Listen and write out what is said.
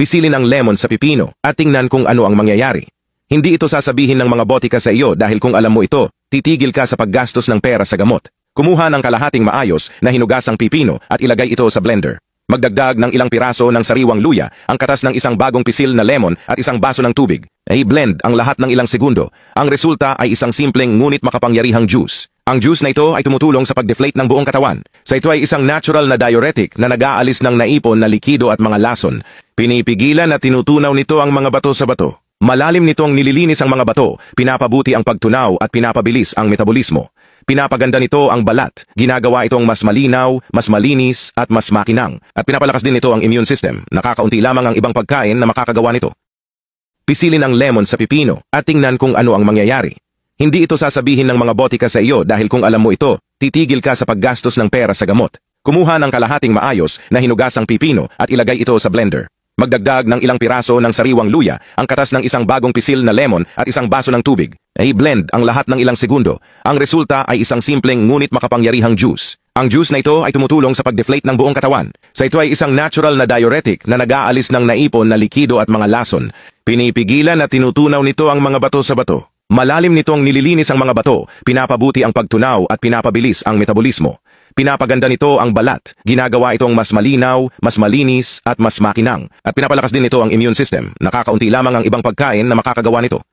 Pisilin ang lemon sa pipino at tingnan kung ano ang mangyayari. Hindi ito sasabihin ng mga botika sa iyo dahil kung alam mo ito, titigil ka sa paggastos ng pera sa gamot. Kumuha ng kalahating maayos na hinugasang pipino at ilagay ito sa blender. Magdagdag ng ilang piraso ng sariwang luya, ang katas ng isang bagong pisil na lemon at isang baso ng tubig. I-blend ang lahat ng ilang segundo. Ang resulta ay isang simpleng ngunit makapangyarihang juice. Ang juice na ito ay tumutulong sa pag-deflate ng buong katawan. Sa ito ay isang natural na diuretic na nag-aalis ng naipon na likido at mga lason. Pinipigilan at tinutunaw nito ang mga bato sa bato. Malalim nitong nililinis ang mga bato, pinapabuti ang pagtunaw at pinapabilis ang metabolismo. Pinapaganda nito ang balat, ginagawa itong mas malinaw, mas malinis at mas makinang. At pinapalakas din nito ang immune system. Nakakaunti lamang ang ibang pagkain na makakagawa nito. Pisilin ang lemon sa pipino at tingnan kung ano ang mangyayari. Hindi ito sasabihin ng mga botika sa iyo dahil kung alam mo ito, titigil ka sa paggastos ng pera sa gamot. Kumuha ng kalahating maayos na hinugasang pipino at ilagay ito sa blender. Magdagdag ng ilang piraso ng sariwang luya, ang katas ng isang bagong pisil na lemon at isang baso ng tubig. I-blend ang lahat ng ilang segundo. Ang resulta ay isang simpleng ngunit makapangyarihang juice. Ang juice na ito ay tumutulong sa pag-deflate ng buong katawan. Sa ito ay isang natural na diuretic na nag-aalis ng naipon na likido at mga lason. Pinipigilan at tinutunaw nito ang mga bato sa bato. Malalim nitong nililinis ang mga bato, pinapabuti ang pagtunaw at pinapabilis ang metabolismo. Pinapaganda nito ang balat, ginagawa itong mas malinaw, mas malinis at mas makinang. At pinapalakas din nito ang immune system. Nakakaunti lamang ang ibang pagkain na makakagawa nito.